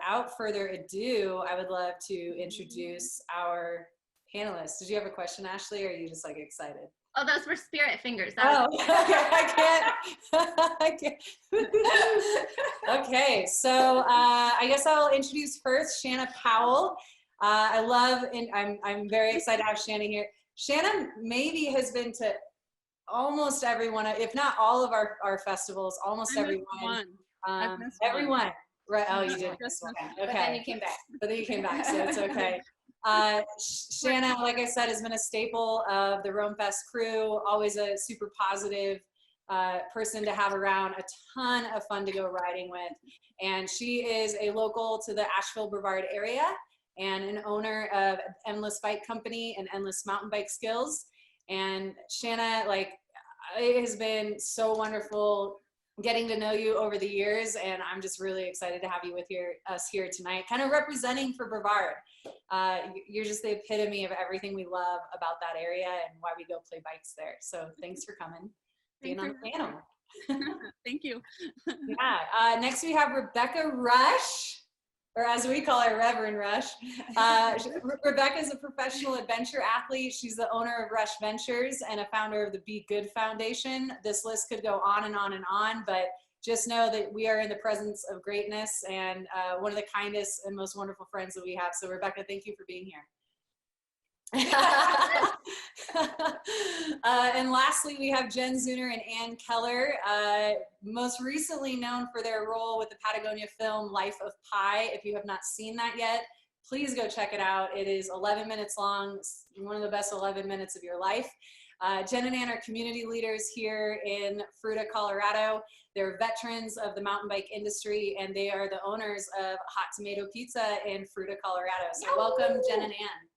without further ado, I would love to introduce our panelists. Did you have a question, Ashley, or are you just like excited? Oh, those were spirit fingers. I can't. Okay, so I guess I'll introduce first Shanna Powell. I love, and I'm very excited to have Shanna here. Shanna maybe has been to almost everyone, if not all of our festivals, almost everyone. Everyone. Right. Oh, you did. Okay. But then you came back. But then you came back, so it's okay. Shanna, like I said, has been a staple of the Rome Fest crew, always a super positive person to have around, a ton of fun to go riding with. And she is a local to the Asheville Brevard area and an owner of Endless Bike Company and Endless Mountain Bike Skills. And Shanna, like, it has been so wonderful getting to know you over the years, and I'm just really excited to have you with us here tonight, kind of representing for Brevard. You're just the epitome of everything we love about that area and why we go play bikes there. So thanks for coming, being on the panel. Thank you. Yeah. Next we have Rebecca Rush, or as we call her, Reverend Rush. Rebecca is a professional adventure athlete. She's the owner of Rush Ventures and a founder of the Be Good Foundation. This list could go on and on and on, but just know that we are in the presence of greatness and one of the kindest and most wonderful friends that we have. So Rebecca, thank you for being here. And lastly, we have Jen Zuner and Ann Keller, most recently known for their role with the Patagonia film Life of Pi. If you have not seen that yet, please go check it out. It is 11 minutes long, it's one of the best 11 minutes of your life. Jen and Ann are community leaders here in Fruita, Colorado. They're veterans of the mountain bike industry, and they are the owners of Hot Tomato Pizza in Fruita, Colorado. So welcome, Jen and Ann.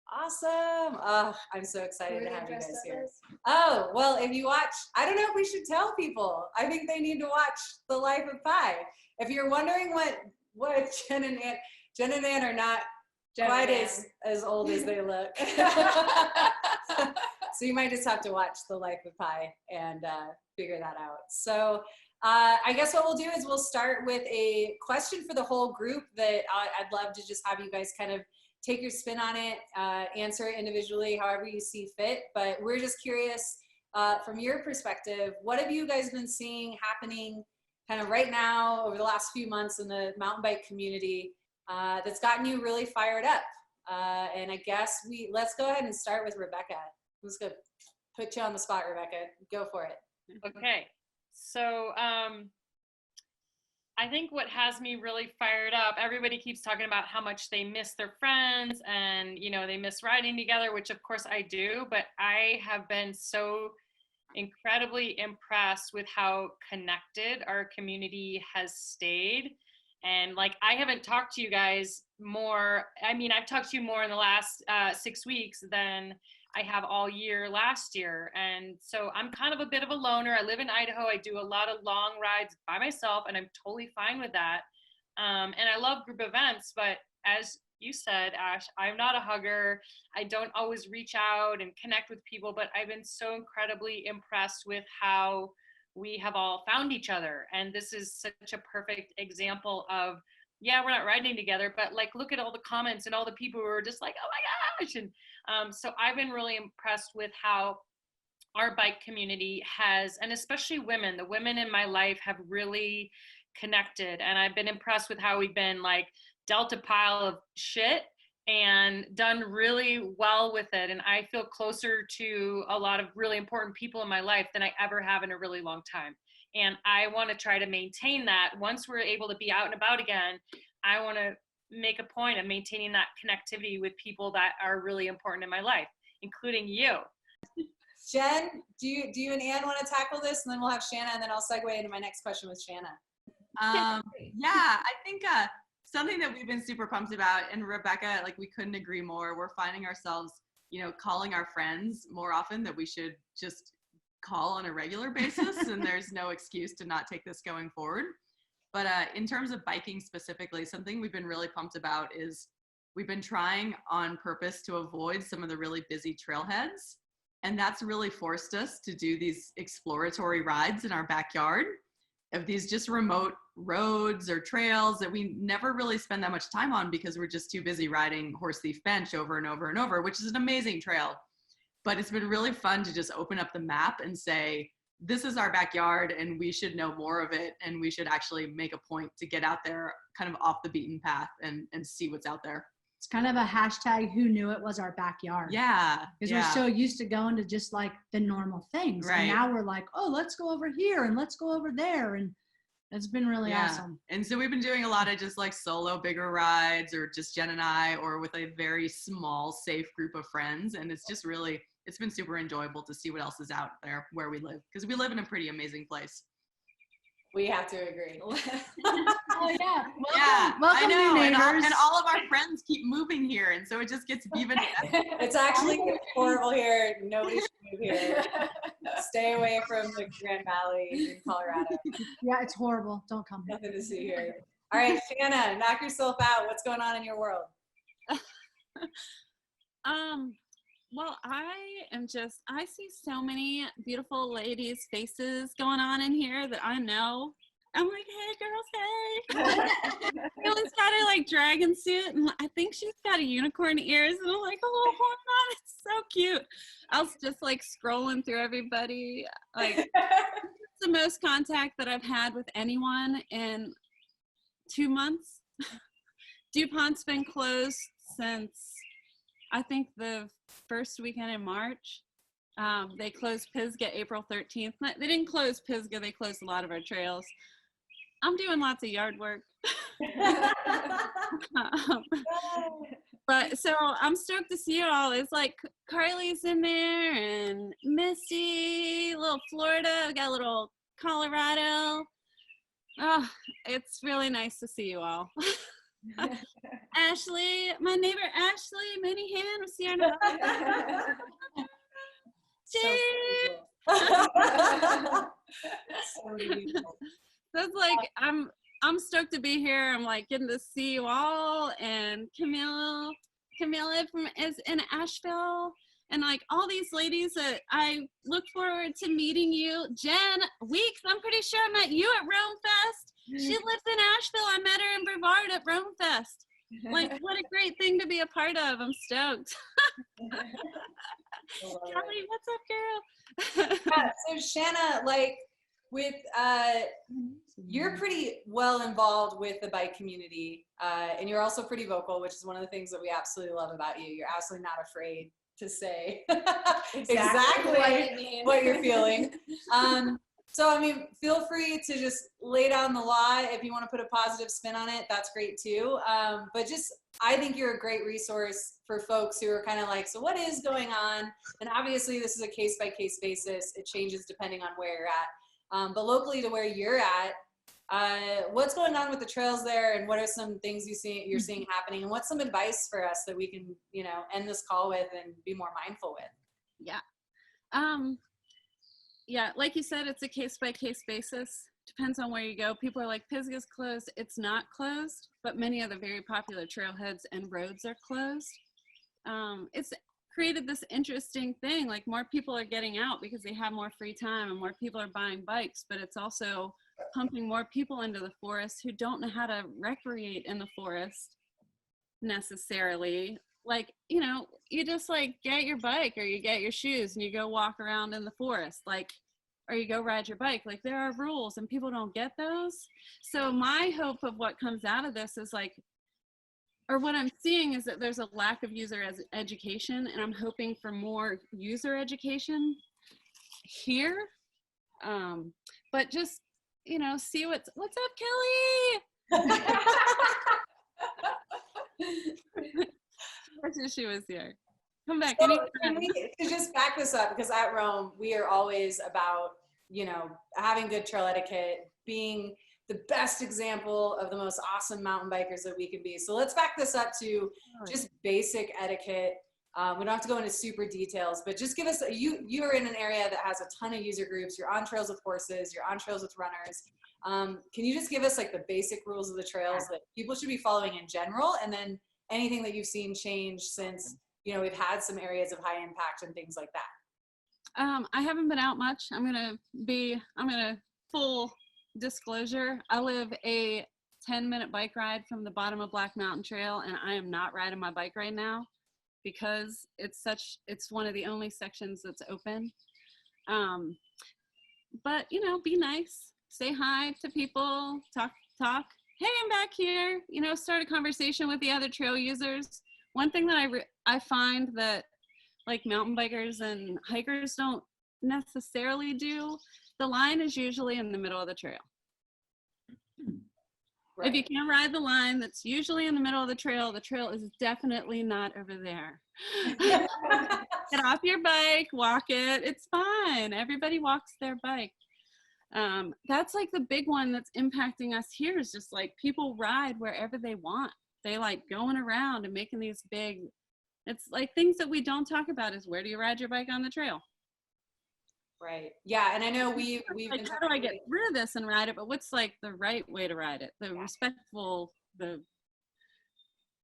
Awesome. Oh, I'm so excited to have you guys here. Oh, well, if you watch, I don't know if we should tell people. I think they need to watch The Life of Pi. If you're wondering what Jen and Ann are not quite as old as they look. So you might just have to watch The Life of Pi and figure that out. So I guess what we'll do is we'll start with a question for the whole group that I'd love to just have you guys kind of take your spin on it, answer it individually, however you see fit. But we're just curious, from your perspective, what have you guys been seeing happening kind of right now over the last few months in the mountain bike community that's gotten you really fired up? And I guess let's go ahead and start with Rebecca. I'm just gonna put you on the spot, Rebecca. Go for it. Okay, so I think what has me really fired up, everybody keeps talking about how much they miss their friends and, you know, they miss riding together, which of course I do, but I have been so incredibly impressed with how connected our community has stayed. And like, I haven't talked to you guys more. I mean, I've talked to you more in the last 6 weeks than I have all year last year. And so I'm kind of a bit of a loner. I live in Idaho. I do a lot of long rides by myself, and I'm totally fine with that. And I love group events, but as you said, Ash, I'm not a hugger. I don't always reach out and connect with people, but I've been so incredibly impressed with how we have all found each other. And this is such a perfect example of, yeah, we're not riding together, but like, look at all the comments and all the people who are just like, oh my gosh. And so I've been really impressed with how our bike community has, and especially women, the women in my life have really connected. And I've been impressed with how we've been like dealt a pile of shit and done really well with it. And I feel closer to a lot of really important people in my life than I ever have in a really long time. And I want to try to maintain that. Once we're able to be out and about again, I want to make a point of maintaining that connectivity with people that are really important in my life, including you. Jen, do you and Ann want to tackle this, and then we'll have Shanna, and then I'll segue into my next question with Shanna. Yeah, I think something that we've been super pumped about, and Rebecca, like, we couldn't agree more. We're finding ourselves, you know, calling our friends more often that we should just call on a regular basis, and there's no excuse to not take this going forward. But in terms of biking specifically, something we've been really pumped about is we've been trying on purpose to avoid some of the really busy trailheads. And that's really forced us to do these exploratory rides in our backyard of these just remote roads or trails that we never really spend that much time on because we're just too busy riding Horse Thief Bench over and over and over, which is an amazing trail. But it's been really fun to just open up the map and say, this is our backyard and we should know more of it, and we should actually make a point to get out there kind of off the beaten path and see what's out there. It's kind of a hashtag, who knew it was our backyard. Yeah. Because we're so used to going to just like the normal things. Right. And now we're like, oh, let's go over here and let's go over there. And it's been really awesome. And so we've been doing a lot of just like solo bigger rides, or just Jen and I, or with a very small, safe group of friends. And it's just really, it's been super enjoyable to see what else is out there where we live, because we live in a pretty amazing place. We have to agree. Oh yeah. Welcome, welcome I know. new neighbors. And all of our friends keep moving here, and so it just gets even. It's actually horrible here. Nobody should move here. Stay away from the Grand Valley in Colorado. Yeah, it's horrible. Don't come here. Nothing to see here. All right, Shanna, knock yourself out. What's going on in your world? Well, I see so many beautiful ladies' faces going on in here that I know. I'm like, hey girls, hey. Kayla's got a like dragon suit, and I think she's got a unicorn ears, and I'm like, oh, hold on, it's so cute. I was just like scrolling through everybody. Like, it's the most contact that I've had with anyone in 2 months. DuPont's been closed since I think the first weekend in March. They closed Pisgah April 13th. They didn't close Pisgah, they closed a lot of our trails. I'm doing lots of yard work. But so I'm stoked to see you all. It's like Carly's in there and Misty, little Florida, we got a little Colorado. Oh, it's really nice to see you all. Ashley, my neighbor Ashley, many hands here now. Cheers. So beautiful. So it's like I'm stoked to be here. I'm like getting to see you all, and Camilla is in Asheville, and like all these ladies that I look forward to meeting you. Jen Weeks, I'm pretty sure I met you at Rome Fest. She lives in Asheville. I met her in Brevard at Rome Fest. Like, what a great thing to be a part of. I'm stoked. Kelly, what's up, girl? Yeah, so Shanna, like with you're pretty well involved with the bike community, and you're also pretty vocal, which is one of the things that we absolutely love about you. You're absolutely not afraid to say exactly what you're feeling. So, I mean, feel free to just lay down the law. If you want to put a positive spin on it, that's great too. But just, I think you're a great resource for folks who are kind of like, so what is going on? And obviously this is a case by case basis. It changes depending on where you're at. But locally to where you're at, what's going on with the trails there, and what are some things you're seeing happening, and what's some advice for us that we can, you know, end this call with and be more mindful with? Yeah. Yeah, like you said, it's a case-by-case basis. Depends on where you go. People are like, Pisgah's closed. It's not closed, but many of the very popular trailheads and roads are closed. It's created this interesting thing, like more people are getting out because they have more free time and more people are buying bikes, but it's also pumping more people into the forest who don't know how to recreate in the forest necessarily. Like, you know, you just like get your bike or you get your shoes and you go walk around in the forest, like, or you go ride your bike. Like, there are rules and people don't get those. So my hope of what comes out of this is like, or what I'm seeing is that there's a lack of user education, and I'm hoping for more user education here. But just, you know, see what's up, Kelly? I wish she was here. Come back. So to just back this up, because at Rome, we are always about, you know, having good trail etiquette, being the best example of the most awesome mountain bikers that we can be. So let's back this up to just basic etiquette. We don't have to go into super details, but just give us, you are in an area that has a ton of user groups. You're on trails with horses, you're on trails with runners. Can you just give us like the basic rules of the trails that people should be following in general, and then anything that you've seen change since, you know, we've had some areas of high impact and things like that? I haven't been out much. I'm gonna full disclosure, I live a 10-minute bike ride from the bottom of Black Mountain Trail, and I am not riding my bike right now because it's one of the only sections that's open. But you know, be nice, say hi to people, talk. Hey, I'm back here. You know, start a conversation with the other trail users. One thing that I find that like mountain bikers and hikers don't necessarily do, the line is usually in the middle of the trail. Right. If you can't ride the line that's usually in the middle of the trail is definitely not over there. Get off your bike, walk it. It's fine. Everybody walks their bike. That's like the big one that's impacting us here is just like people ride wherever they want. They like going around and making these big, it's like things that we don't talk about is where do you ride your bike on the trail? Right. Yeah. And I know we've like, been how do I get through this and ride it? But what's like the right way to ride it? The respectful, the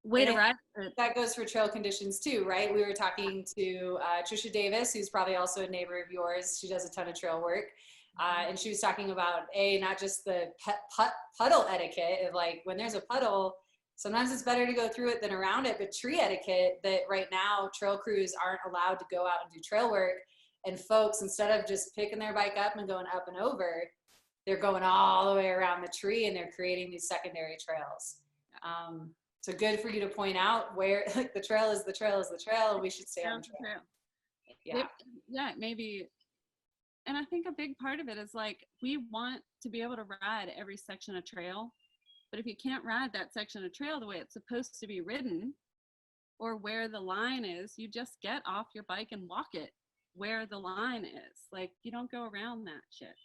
way to ride it. That goes for trail conditions too, right? We were talking to Trisha Davis, who's probably also a neighbor of yours. She does a ton of trail work. And she was talking about not just the puddle etiquette of like when there's a puddle, sometimes it's better to go through it than around it, but tree etiquette that right now trail crews aren't allowed to go out and do trail work. And folks, instead of just picking their bike up and going up and over, they're going all the way around the tree and they're creating these secondary trails. So good for you to point out where like the trail is the trail is the trail and we should stay on the trail. Yeah, maybe. And I think a big part of it is like, we want to be able to ride every section of trail, but if you can't ride that section of trail the way it's supposed to be ridden or where the line is, you just get off your bike and walk it where the line is. Like, you don't go around that shit.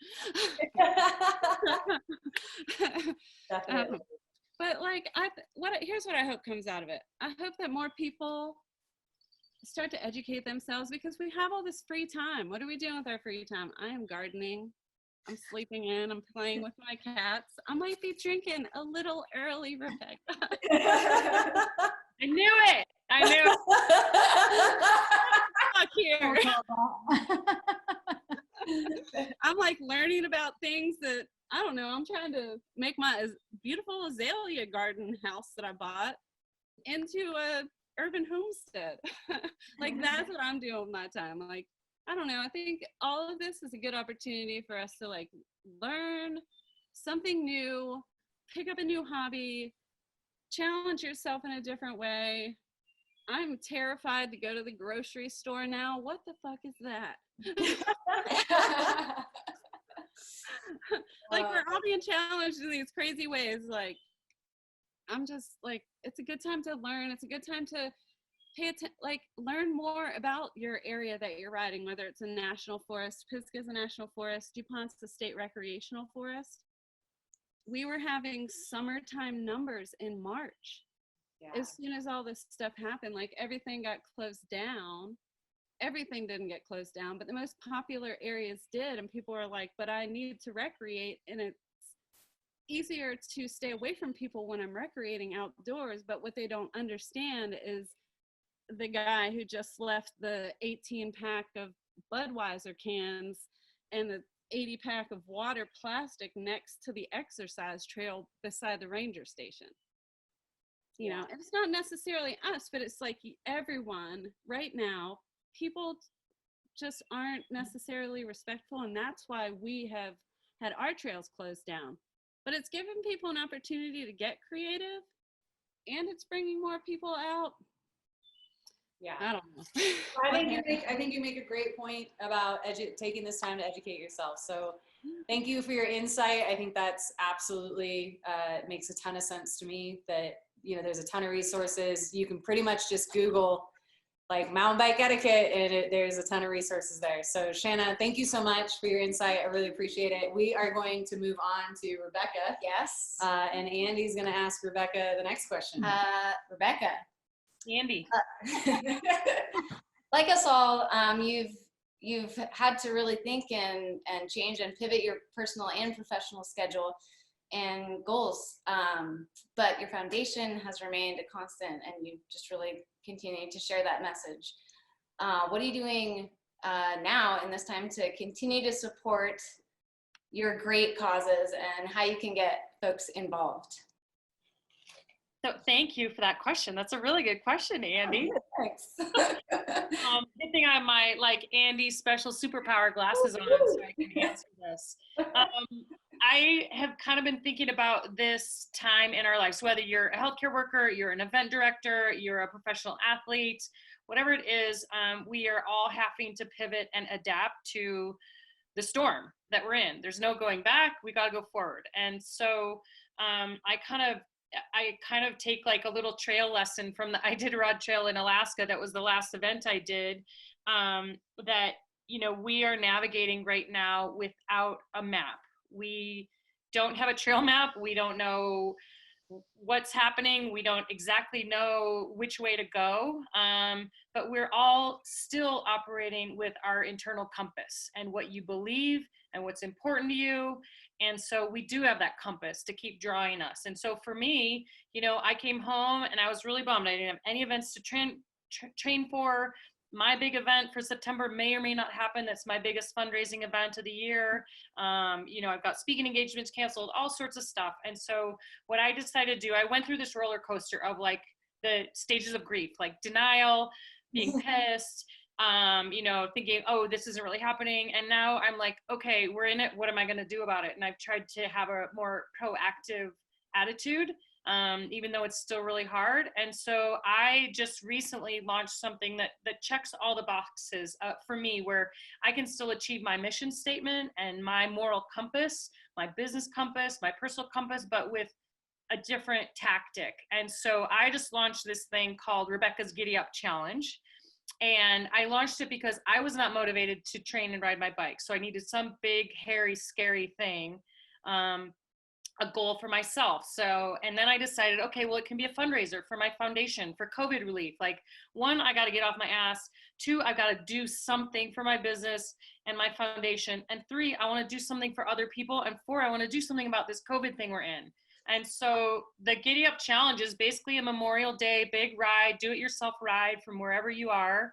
Definitely. But like, here's what I hope comes out of it. I hope that more people start to educate themselves because we have all this free time. What are we doing with our free time? I am gardening. I'm sleeping in. I'm playing with my cats. I might be drinking a little early, Rebecca. I knew it. Fuck here. I'm like learning about things that I don't know. I'm trying to make my beautiful azalea garden house that I bought into a urban homestead. Like that's what I'm doing with my time. Like, I don't know. I think all of this is a good opportunity for us to like learn something new, pick up a new hobby, challenge yourself in a different way. I'm terrified to go to the grocery store now. What the fuck is that? Like we're all being challenged in these crazy ways. Like, I'm just like, it's a good time to learn. It's a good time to pay attention, like learn more about your area that you're riding, whether it's a national forest. Pisgah's a national forest. DuPont's a state recreational forest. We were having summertime numbers in March. Yeah. As soon as all this stuff happened, like everything got closed down. Everything didn't get closed down, but the most popular areas did. And people were like, but I need to recreate, and it's easier to stay away from people when I'm recreating outdoors. But what they don't understand is the guy who just left the 18-pack of Budweiser cans and the 80-pack of water plastic next to the exercise trail beside the ranger station. You know, it's not necessarily us, but it's like everyone right now, people just aren't necessarily respectful. And that's why we have had our trails closed down. But it's giving people an opportunity to get creative, and it's bringing more people out. Yeah, I don't know. I think you make a great point about taking this time to educate yourself. So thank you for your insight. I think that's absolutely makes a ton of sense to me. That there's a ton of resources. You can pretty much just Google like mountain bike etiquette, and there's a ton of resources there. So Shanna, thank you so much for your insight. I really appreciate it. We are going to move on to Rebecca. Yes. And Andy's going to ask Rebecca the next question. Rebecca. Andy. Like us all, you've had to really think and change and pivot your personal and professional schedule and goals, but your foundation has remained a constant, and you just really continue to share that message. What are you doing now in this time to continue to support your great causes and how you can get folks involved. So thank you for that question. That's a really good question, Andy. Thanks. Good thing I have my Andy special superpower glasses on so I can answer this. I have kind of been thinking about this time in our lives, whether you're a healthcare worker, you're an event director, you're a professional athlete, whatever it is, we are all having to pivot and adapt to the storm that we're in. There's no going back. We got to go forward. And so I kind of take a little trail lesson from the Iditarod Trail in Alaska. That was the last event I did, that, we are navigating right now without a map. We don't have a trail map. We don't know what's happening. We don't exactly know which way to go, but we're all still operating with our internal compass and what you believe and what's important to you. And so we do have that compass to keep drawing us. And so for me, I came home and I was really bummed. I didn't have any events to train for. My big event for September may or may not happen. That's my biggest fundraising event of the year. I've got speaking engagements canceled, all sorts of stuff. And so what I decided to do, I went through this roller coaster of the stages of grief, denial, being pissed, thinking, oh, this isn't really happening. And now I'm okay, we're in it. What am I going to do about it? And I've tried to have a more proactive attitude, even though it's still really hard. And so I just recently launched something that checks all the boxes for me, where I can still achieve my mission statement and my moral compass, my business compass, my personal compass, but with a different tactic. And so I just launched this thing called Rebecca's Giddy Up Challenge. And I launched it because I was not motivated to train and ride my bike. So I needed some big, hairy, scary thing, a goal for myself. So, and then I decided, okay, well, it can be a fundraiser for my foundation for COVID relief. One, I got to get off my ass. Two, I've got to do something for my business and my foundation. And three, I want to do something for other people. And four, I want to do something about this COVID thing we're in. And so the Giddy Up Challenge is basically a Memorial Day big ride, do-it-yourself ride from wherever you are,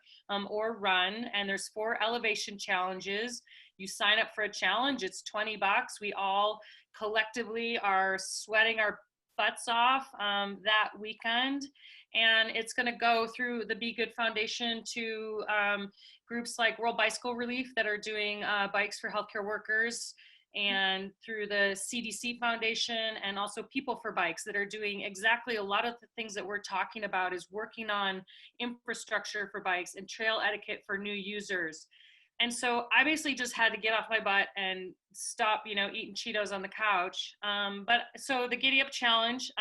or run. And there's 4 elevation challenges. You sign up for a challenge, it's $20. We all collectively are sweating our butts off that weekend. And it's going to go through the Be Good Foundation to groups like World Bicycle Relief that are doing bikes for healthcare workers, and through the CDC Foundation, and also People for Bikes that are doing exactly a lot of the things that we're talking about, is working on infrastructure for bikes and trail etiquette for new users. And so I basically just had to get off my butt and stop, eating Cheetos on the couch. But so the Giddy Up Challenge,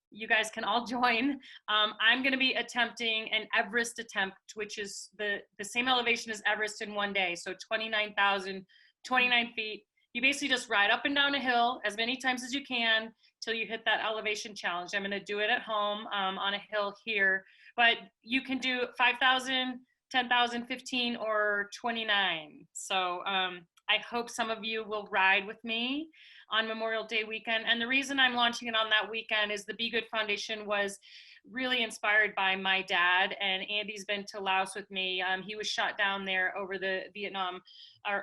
you guys can all join. I'm going to be attempting an Everest attempt, which is the same elevation as Everest in one day. So 29,029 feet. You basically just ride up and down a hill as many times as you can till you hit that elevation challenge. I'm going to do it at home on a hill here, but you can do 5,000, 10,000, 15, or 29. So I hope some of you will ride with me on Memorial Day weekend. And the reason I'm launching it on that weekend is the Be Good Foundation was really inspired by my dad, and Andy's been to Laos with me. He was shot down there over the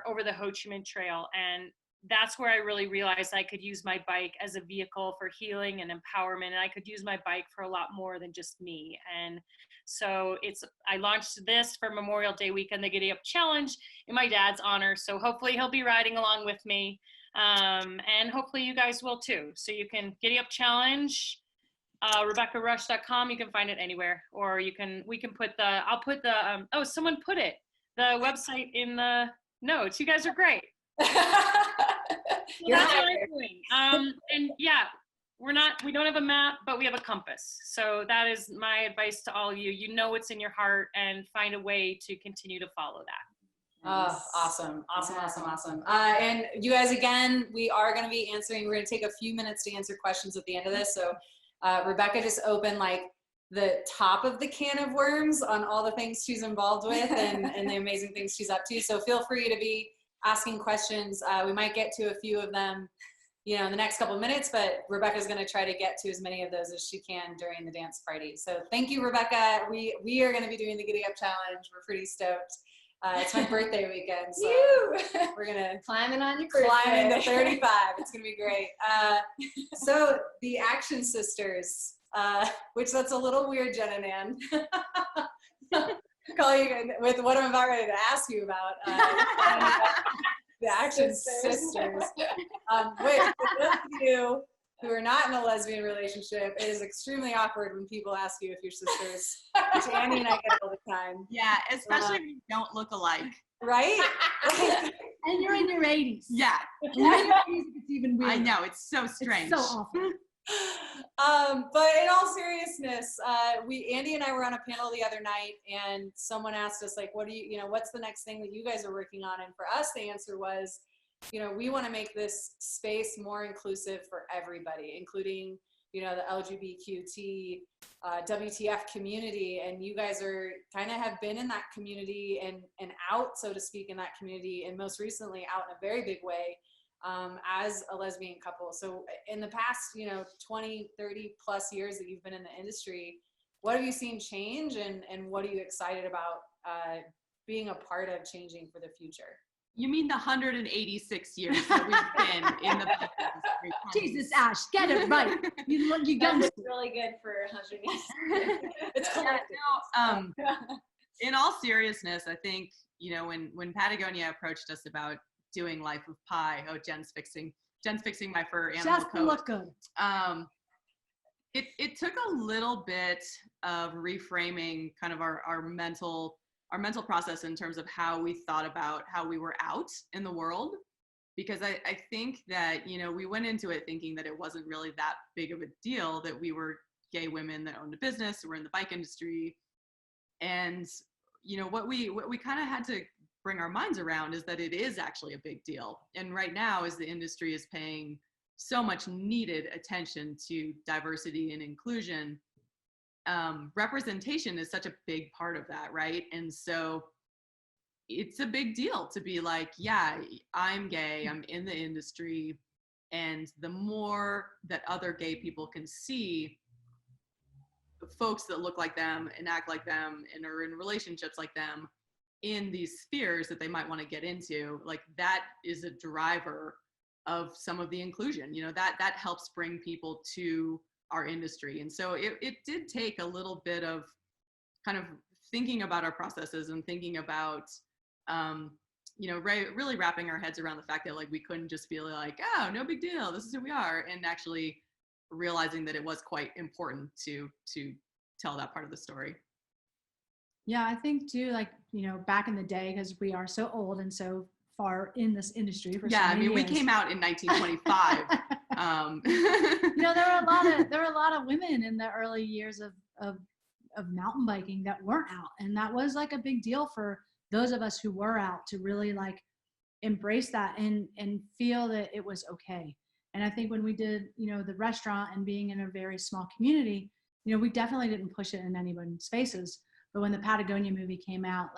over the Ho Chi Minh Trail. And that's where I really realized I could use my bike as a vehicle for healing and empowerment. And I could use my bike for a lot more than just me. And so I launched this for Memorial Day weekend, the Giddy Up Challenge, in my dad's honor. So hopefully he'll be riding along with me. And hopefully you guys will too. So you can Giddy Up Challenge, RebeccaRush.com. You can find it anywhere, or I'll put the, someone put it, the website in the notes. You guys are great. Well, that's what I'm doing. And yeah, we don't have a map, but we have a compass. So that is my advice to all of you. You know what's in your heart, and find a way to continue to follow that. Oh, awesome. And you guys, again, we are going to be answering, we're going to take a few minutes to answer questions at the end of this. So Rebecca just opened the top of the can of worms on all the things she's involved with and the amazing things she's up to. So feel free to be asking questions. We might get to a few of them, in the next couple of minutes, but Rebecca's going to try to get to as many of those as she can during the dance party. So thank you, Rebecca. We are going to be doing the Giddy Up Challenge. We're pretty stoked. It's my birthday weekend, so we're gonna Climbing on your climb into birthday. 35. It's gonna be great. So the Action Sisters, which that's a little weird, Jen and Ann. Call you with what I'm about ready to ask you about. The Action Sisters. Wait, for those of you who are not in a lesbian relationship, it is extremely awkward when people ask you if you're sisters, which Andy and I get all the time. Yeah, especially if you don't look alike. Right? And you're in your 80s. Yeah, And you're in your 80s, it's even weirder. I know, it's so strange. It's so awful. But in all seriousness, Andy and I were on a panel the other night, and someone asked us, like, what's the next thing that you guys are working on? And for us, the answer was, we want to make this space more inclusive for everybody, including, the LGBTQT, WTF community. And you guys are kind of have been in that community and out, so to speak, in that community, and most recently out in a very big way. As a lesbian couple. So in the past, 20, 30 plus years that you've been in the industry, what have you seen change, and what are you excited about being a part of changing for the future? You mean the 186 years that we've been in the industry? Jesus, Ash, get it right. You got That's really good for 100 years. It's collective. In all seriousness, I think, when Patagonia approached us about doing Life of Pi, Jen's fixing my fur animal just to coat. look good. It took a little bit of reframing kind of our mental process in terms of how we thought about how we were out in the world, because I think that we went into it thinking that it wasn't really that big of a deal that we were gay women that owned a business, we're in the bike industry, and what we kind of had to bring our minds around is that it is actually a big deal. And right now, as the industry is paying so much needed attention to diversity and inclusion, representation is such a big part of that, right? And so it's a big deal to be like, yeah, I'm gay, I'm in the industry, and the more that other gay people can see folks that look like them and act like them and are in relationships like them in these spheres that they might want to get into, like that is a driver of some of the inclusion, that helps bring people to our industry. And so it did take a little bit of kind of thinking about our processes and thinking about, really wrapping our heads around the fact that like we couldn't just be like, oh, no big deal, this is who we are, and actually realizing that it was quite important to tell that part of the story. Yeah, I think too, like, back in the day, because we are so old and so far in this industry for so many we years. came out in 1925. There were a lot of women in the early years of mountain biking that weren't out, and that was like a big deal for those of us who were out to really like embrace that and feel that it was okay. And I think when we did, the restaurant and being in a very small community, we definitely didn't push it in anyone's faces. But when the Patagonia movie came out,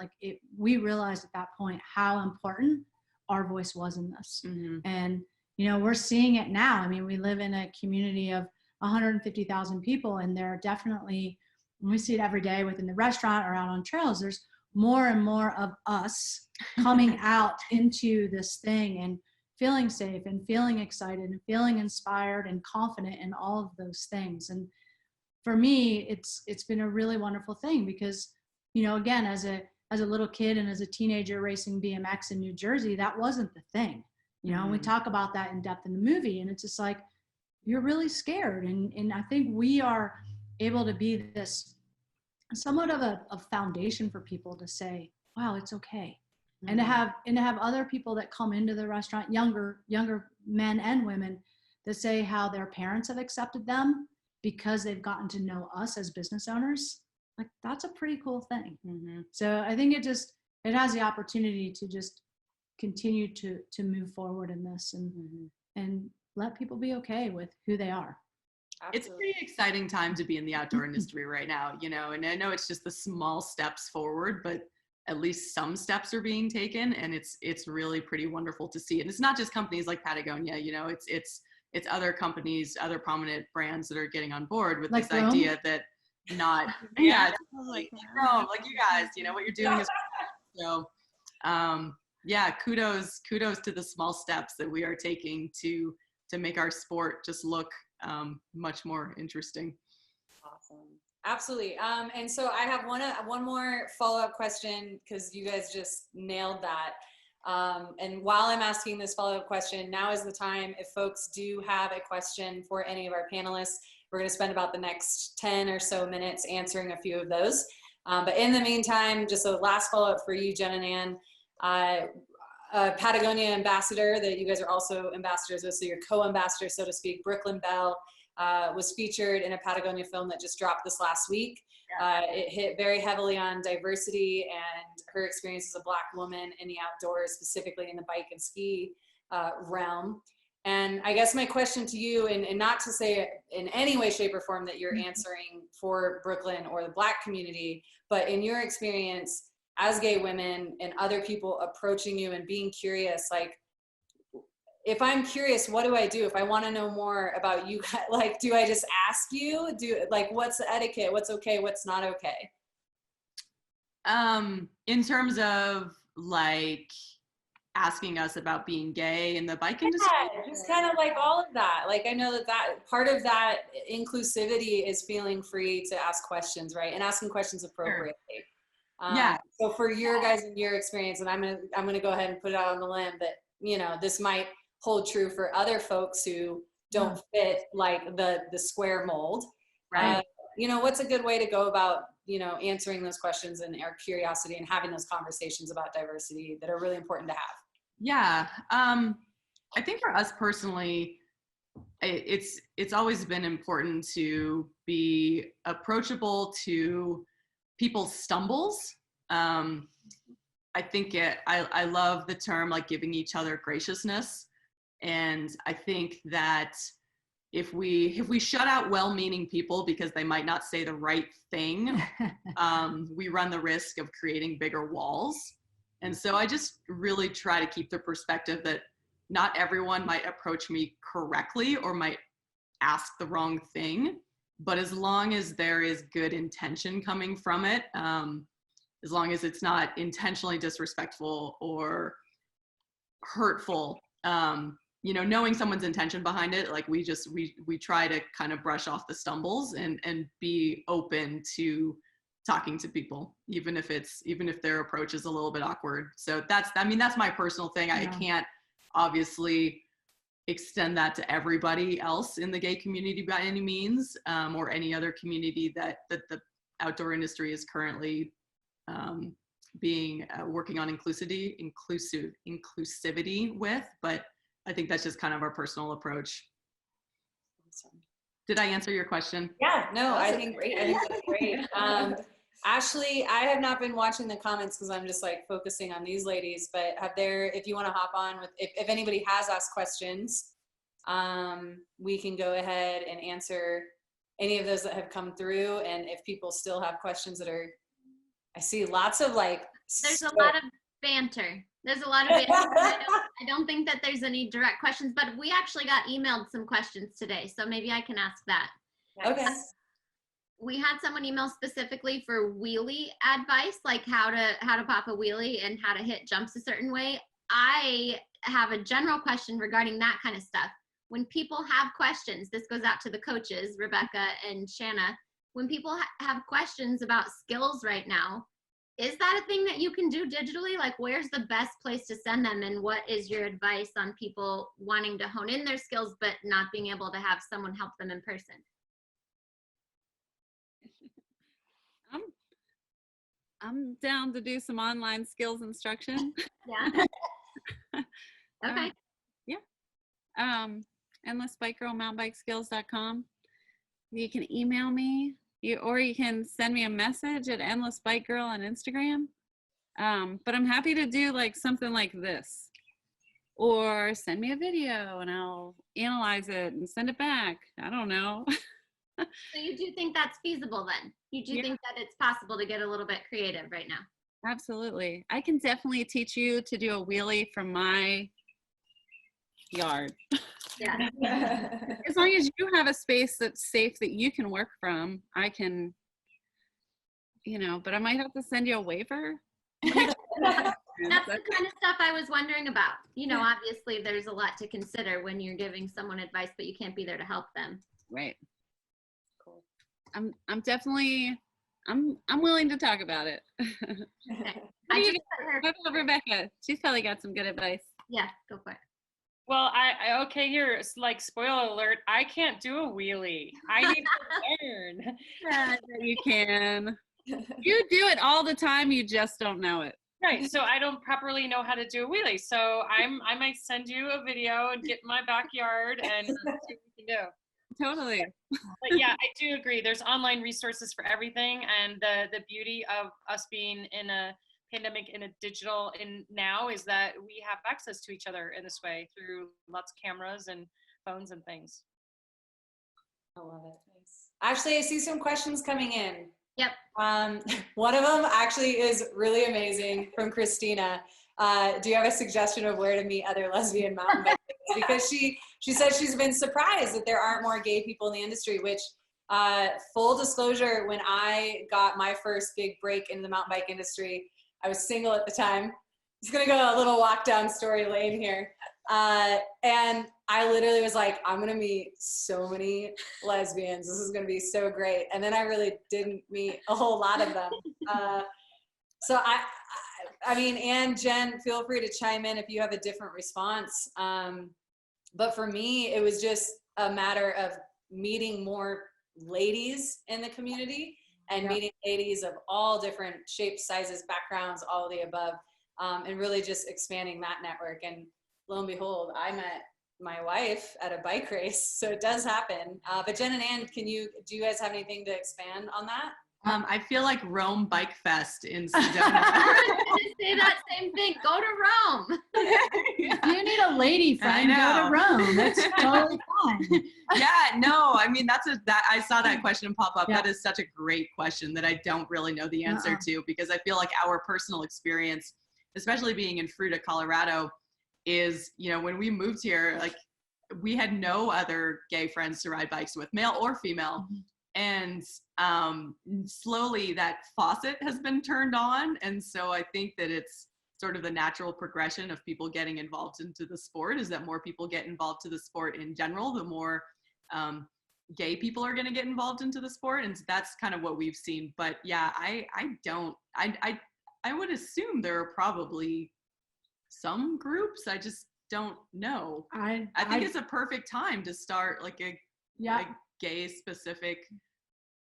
we realized at that point how important our voice was in this. Mm-hmm. And, we're seeing it now. I mean, we live in a community of 150,000 people, and there are definitely, and we see it every day within the restaurant or out on trails, there's more and more of us coming out into this thing and feeling safe and feeling excited and feeling inspired and confident in all of those things. And for me, it's been a really wonderful thing because, again, as a little kid and as a teenager racing BMX in New Jersey, that wasn't the thing. Mm-hmm. We talk about that in depth in the movie, and it's just like, you're really scared. And I think we are able to be this somewhat of a foundation for people to say, wow, it's okay. Mm-hmm. And to have other people that come into the restaurant, younger men and women, that say how their parents have accepted them because they've gotten to know us as business owners. Like, that's a pretty cool thing. Mm-hmm. So I think it has the opportunity to just continue to move forward in this and let people be okay with who they are. Absolutely. It's a pretty exciting time to be in the outdoor industry right now, and I know it's just the small steps forward, but at least some steps are being taken, and it's really pretty wonderful to see. And it's not just companies like Patagonia, it's other companies, other prominent brands that are getting on board with like this Rome? idea that like Rome, like you guys, what you're doing is so yeah, kudos to the small steps that we are taking to make our sport just look much more interesting. Awesome. Absolutely. And so I have one more follow-up question, because you guys just nailed that. And while I'm asking this follow-up question, now is the time. If folks do have a question for any of our panelists, we're going to spend about the next 10 or so minutes answering a few of those. But in the meantime, just a last follow-up for you, Jen and Ann. Patagonia ambassador that you guys are also ambassadors with, so you're co-ambassador, so to speak, Brooklyn Bell, was featured in a Patagonia film that just dropped this last week. It hit very heavily on diversity and her experience as a Black woman in the outdoors, specifically in the bike and ski realm. And I guess my question to you, and not to say in any way, shape, or form that you're answering for Brooklyn or the Black community, but in your experience as gay women and other people approaching you and being curious, like, if I'm curious, what do I do? If I want to know more about you, like, do I just ask you? What's the etiquette? What's okay? What's not okay? In terms of like asking us about being gay in the bike industry? Yeah, just kind of like all of that. Like, I know that part of that inclusivity is feeling free to ask questions, right? And asking questions appropriately. Yeah. So for your guys and your experience, and I'm gonna go ahead and put it out on the limb that, you know, this might hold true for other folks who don't fit like the square mold. Right. You know, what's a good way to go about, you know, answering those questions and our curiosity and having those conversations about diversity that are really important to have? Yeah. I think for us personally, it's always been important to be approachable to people's stumbles. I think I love the term like giving each other graciousness. And I think that if we shut out well-meaning people because they might not say the right thing, we run the risk of creating bigger walls. And so I just really try to keep the perspective that not everyone might approach me correctly or might ask the wrong thing, but as long as there is good intention coming from it, as long as it's not intentionally disrespectful or hurtful, you know, knowing someone's intention behind it, like we try to kind of brush off the stumbles and be open to talking to people, even if their approach is a little bit awkward. So that's my personal thing. I can't obviously extend that to everybody else in the gay community by any means, or any other community that the outdoor industry is currently working on inclusivity with, but I think that's just kind of our personal approach. Awesome. Did I answer your question? Yeah, no, I think that's great. Ashley, I have not been watching the comments because I'm just like focusing on these ladies, but if you want to hop on with, if anybody has asked questions, we can go ahead and answer any of those that have come through. And if people still have questions I see lots of like. There's a lot of banter. I don't think that there's any direct questions, but we actually got emailed some questions today, so maybe I can ask that. Okay. We had someone email specifically for wheelie advice, like how to pop a wheelie and how to hit jumps a certain way. I have a general question regarding that kind of stuff. When people have questions, this goes out to the coaches, Rebecca and Shanna. When people have questions about skills right now, is that a thing that you can do digitally? Like, where's the best place to send them? And what is your advice on people wanting to hone in their skills, but not being able to have someone help them in person? I'm down to do some online skills instruction. Yeah. Okay. endlessbikegirl@mountainbikeskills.com. You can email me, or you can send me a message at endlessbikegirl on Instagram. But I'm happy to do like something like this, or send me a video and I'll analyze it and send it back. I don't know. So you do think that's feasible then? You do think that it's possible to get a little bit creative right now? Absolutely. I can definitely teach you to do a wheelie from my yard. Yeah. As long as you have a space that's safe that you can work from, I can, but I might have to send you a waiver. That's the kind of stuff I was wondering about. You know, obviously there's a lot to consider when you're giving someone advice, but you can't be there to help them. Right. Cool. I'm definitely, I'm willing to talk about it. Okay. What about Rebecca? She's probably got some good advice. Yeah, go for it. Well, I okay, here, like, spoiler alert, I can't do a wheelie. I need to learn. Yeah, you can. You do it all the time, you just don't know it. Right, so I don't properly know how to do a wheelie. So I might send you a video and get in my backyard and see what we can do. Totally. But yeah, I do agree. There's online resources for everything, and the beauty of us being in a pandemic in a digital in now is that we have access to each other in this way through lots of cameras and phones and things. I love it. Nice. Actually, I see some questions coming in. Yep. One of them actually is really amazing from Christina. Do you have a suggestion of where to meet other lesbian mountain bikers? Because she said she's been surprised that there aren't more gay people in the industry, which full disclosure, when I got my first big break in the mountain bike industry, I was single at the time. Just gonna go a little walk down story lane here. And I literally was like, I'm gonna meet so many lesbians. This is gonna be so great. And then I really didn't meet a whole lot of them. So I mean, and Jen, feel free to chime in if you have a different response. But for me, it was just a matter of meeting more ladies in the community and meeting ladies of all different shapes, sizes, backgrounds, all of the above, and really just expanding that network. And lo and behold, I met my wife at a bike race, so it does happen. But Jen and Ann, do you guys have anything to expand on that? I feel like Rome Bike Fest in Sedona. I was going to say that same thing. Go to Rome. You need a lady friend, go to Rome. That's totally fine. Yeah, no, I mean, I saw that question pop up. Yeah. That is such a great question that I don't really know the answer to, because I feel like our personal experience, especially being in Fruita, Colorado, is, you know, when we moved here, like, we had no other gay friends to ride bikes with, male or female. Mm-hmm. And slowly that faucet has been turned on. And so I think that it's sort of the natural progression of people getting involved into the sport, is that more people get involved to the sport in general, the more gay people are going to get involved into the sport. And so that's kind of what we've seen. But yeah, I would assume there are probably some groups. I just don't know. I think it's a perfect time to start like a gay specific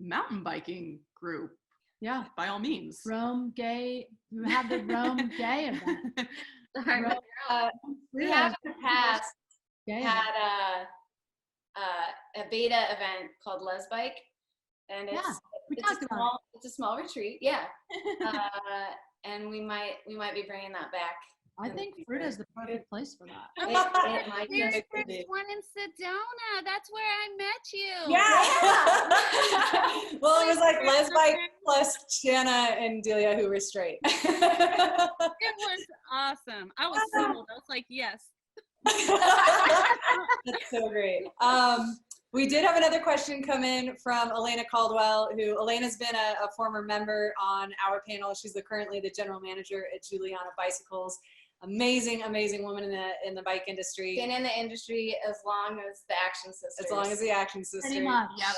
mountain biking group. Yeah, by all means. Rome gay. We have the Rome gay event. We have in the past had a beta event called Les Bike, and it's a small retreat. Yeah, and we might be bringing that back. I think Fruita is the perfect place for that. It might There's one in Sedona. That's where I met you. Yeah. Well, it was like Les Bike plus Shanna and Delia, who were straight. It was awesome. I was sold. I was like, yes. That's so great. We did have another question come in from Elena Caldwell, who Elena's been a former member on our panel. She's currently the general manager at Juliana Bicycles. Amazing, amazing woman in the bike industry. Been in the industry as long as the Action Sisters. As long as the Action Sisters. Pretty much. Yep.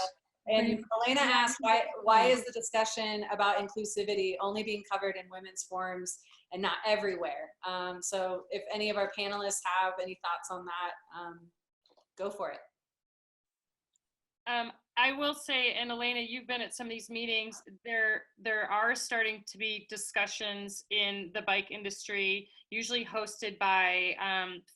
And Elena asked, why is the discussion about inclusivity only being covered in women's forums and not everywhere? So if any of our panelists have any thoughts on that, go for it. I will say, and Elena, you've been at some of these meetings, there are starting to be discussions in the bike industry, usually hosted by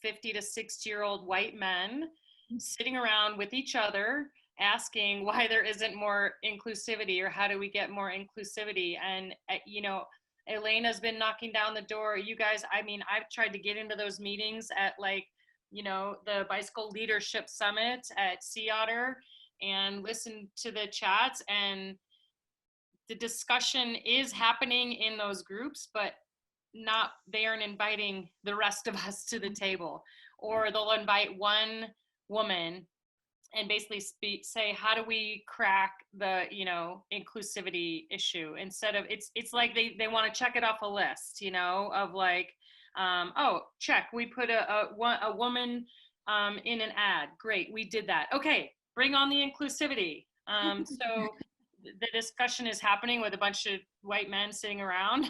50 to 60-year-old white men sitting around with each other, asking why there isn't more inclusivity, or how do we get more inclusivity. And, you know, Elena's been knocking down the door. You guys, I mean, I've tried to get into those meetings at, like, you know, the Bicycle Leadership Summit at Sea Otter, and listen to the chats, and the discussion is happening in those groups, but they aren't inviting the rest of us to the table. Or they'll invite one woman and basically say, how do we crack the, you know, inclusivity issue, instead of, it's like they want to check it off a list, you know, of like, oh, check, we put a woman in an ad. Great, we did that. Okay, bring on the inclusivity. So the discussion is happening with a bunch of white men sitting around.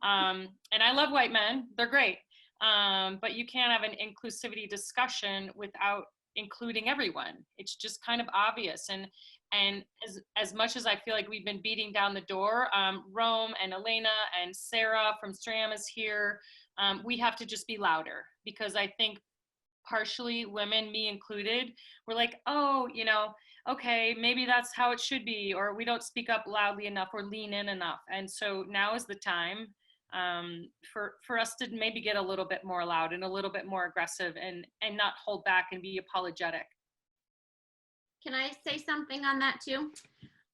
And I love white men, they're great. But you can't have an inclusivity discussion without including everyone. It's just kind of obvious. And as much as I feel like we've been beating down the door, Rome and Elena and Sarah from STRAM is here. We have to just be louder, because I think partially women, me included, we're like, oh, you know, okay, maybe that's how it should be, or we don't speak up loudly enough or lean in enough. And so now is the time for us to maybe get a little bit more loud and a little bit more aggressive, and not hold back and be apologetic. Can I say something on that too?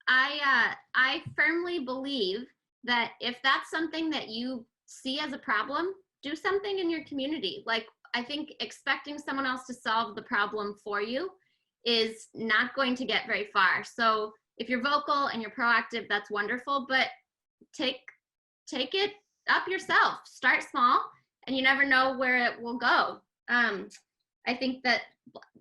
I firmly believe that if that's something that you see as a problem, do something in your community. Like, I think expecting someone else to solve the problem for you is not going to get very far. So if you're vocal and you're proactive, that's wonderful, but take it up yourself. Start small, and you never know where it will go. I think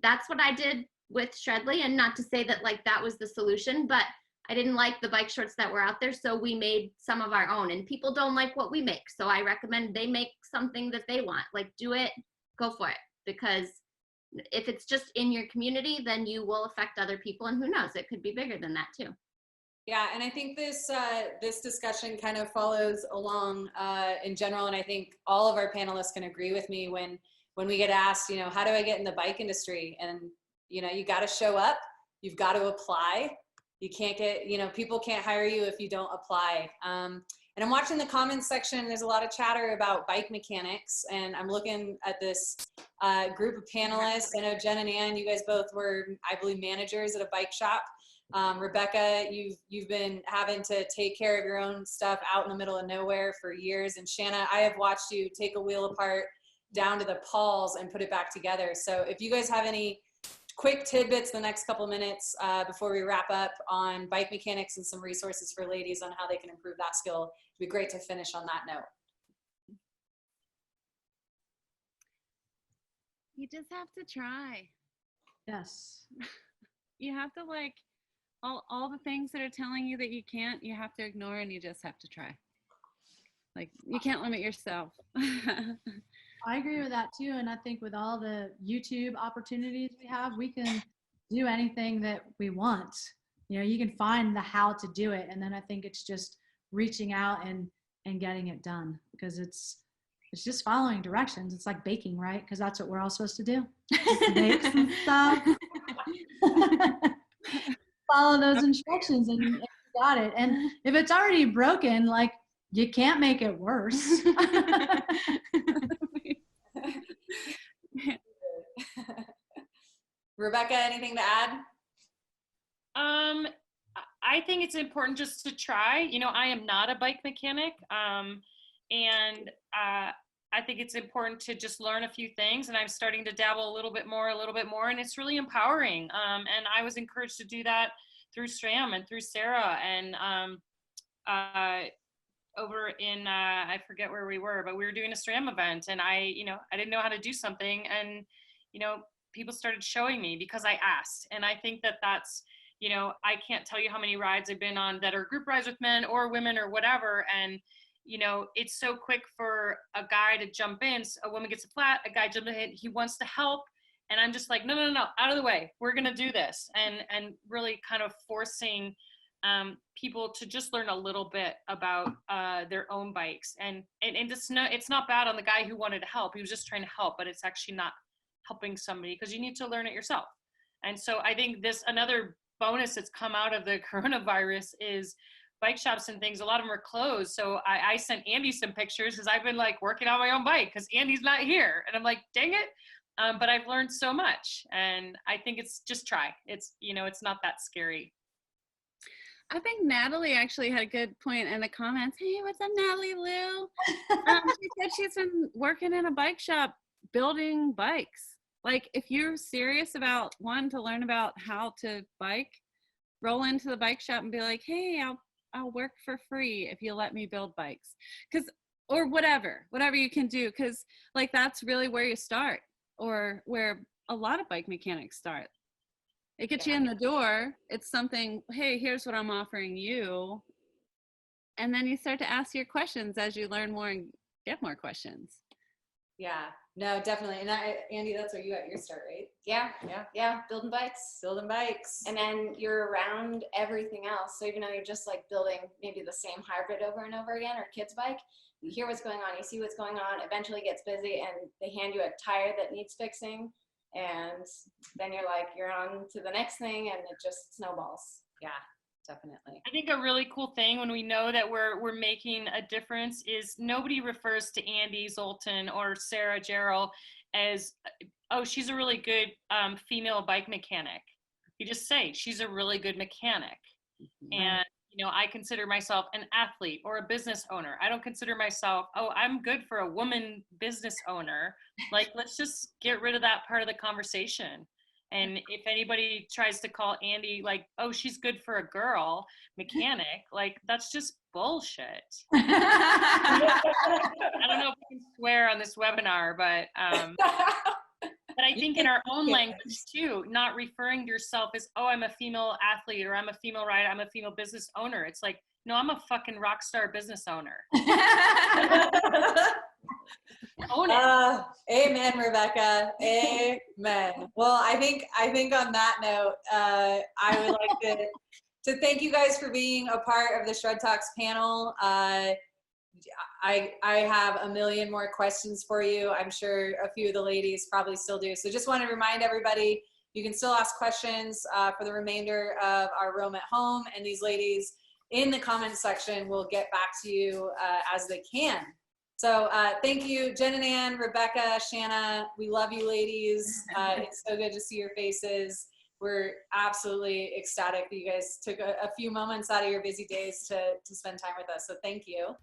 that's what I did with Shredly, and not to say that like that was the solution, but I didn't like the bike shorts that were out there, so we made some of our own, and people don't like what we make. So I recommend they make something that they want. Like, do it, go for it, because if it's just in your community, then you will affect other people, and who knows, it could be bigger than that too. Yeah, and I think this discussion kind of follows along in general, and I think all of our panelists can agree with me when we get asked, you know, how do I get in the bike industry? And, you know, you got to show up, you've got to apply. You can't get, you know, people can't hire you if you don't apply. And I'm watching the comments section. There's a lot of chatter about bike mechanics, and I'm looking at this group of panelists. I know Jen and Ann, you guys both were, I believe, managers at a bike shop. Rebecca, you've been having to take care of your own stuff out in the middle of nowhere for years. And Shanna, I have watched you take a wheel apart down to the pawls and put it back together. So if you guys have any quick tidbits the next couple minutes before we wrap up on bike mechanics and some resources for ladies on how they can improve that skill, it'd be great to finish on that note. You just have to try. Yes. You have to, like, all the things that are telling you that you can't, you have to ignore, and you just have to try. Like, you can't limit yourself. I agree with that too. And I think with all the YouTube opportunities we have, we can do anything that we want. You know, you can find the how to do it. And then I think it's just reaching out and getting it done, because it's just following directions. It's like baking, right? Because that's what we're all supposed to do. Bake some stuff. Follow those instructions and you got it. And if it's already broken, like, you can't make it worse. Rebecca, anything to add? I think it's important just to try. You know, I am not a bike mechanic, and I think it's important to just learn a few things, and I'm starting to dabble a little bit more, and it's really empowering. And I was encouraged to do that through STRAM and through Sarah, and over in, I forget where we were, but we were doing a STRAM event, and I didn't know how to do something, and, you know, people started showing me because I asked. And I think that that's, you know, I can't tell you how many rides I've been on that are group rides with men or women or whatever. And, you know, it's so quick for a guy to jump in. A woman gets a flat, a guy jumps in, he wants to help. And I'm just like, no, out of the way. We're going to do this. And really kind of forcing people to just learn a little bit about their own bikes. And it's not bad on the guy who wanted to help. He was just trying to help, but it's actually not helping somebody, because you need to learn it yourself. And so I think another bonus that's come out of the coronavirus is bike shops and things. A lot of them are closed. So I sent Andy some pictures, because I've been like working on my own bike because Andy's not here. And I'm like, dang it. But I've learned so much, and I think it's just try. It's, you know, it's not that scary. I think Natalie actually had a good point in the comments. Hey, what's up, Natalie Lou? She said she's been working in a bike shop building bikes. Like if you're serious about wanting to learn about how to bike, roll into the bike shop and be like, hey, I'll work for free if you let me build bikes. Or whatever you can do. Cause like, that's really where you start, or where a lot of bike mechanics start. It gets you in the door. It's something, hey, here's what I'm offering you. And then you start to ask your questions as you learn more and get more questions. Yeah, no, definitely. And Andy, that's where you got your start, right? Yeah, building bikes. Building bikes. And then you're around everything else. So even though you're just like building maybe the same hybrid over and over again, or kid's bike, you hear what's going on, you see what's going on, eventually it gets busy and they hand you a tire that needs fixing. And then you're on to the next thing, and it just snowballs. Yeah, definitely. I think a really cool thing when we know that we're making a difference is nobody refers to Andy Zoltan or Sarah Gerald as, oh, she's a really good female bike mechanic. You just say she's a really good mechanic. And I consider myself an athlete or a business owner. I don't consider myself, oh, I'm good for a woman business owner. Like, let's just get rid of that part of the conversation. And if anybody tries to call Andy like, oh, she's good for a girl mechanic, like, that's just bullshit. I don't know if we can swear on this webinar, but I think in our own language too, not referring to yourself as, oh, I'm a female athlete, or I'm a female rider, I'm a female business owner. It's like, no, I'm a fucking rock star business owner. Own it. Amen, Rebecca. Amen. Well, I think on that note, I would like to thank you guys for being a part of the Shred Talks panel. I have a million more questions for you. I'm sure a few of the ladies probably still do. So just want to remind everybody, you can still ask questions for the remainder of our Roam at Home, and these ladies in the comment section will get back to you as they can. So thank you, Jen and Ann, Rebecca, Shanna. We love you, ladies. It's so good to see your faces. We're absolutely ecstatic that you guys took a few moments out of your busy days to spend time with us. So thank you.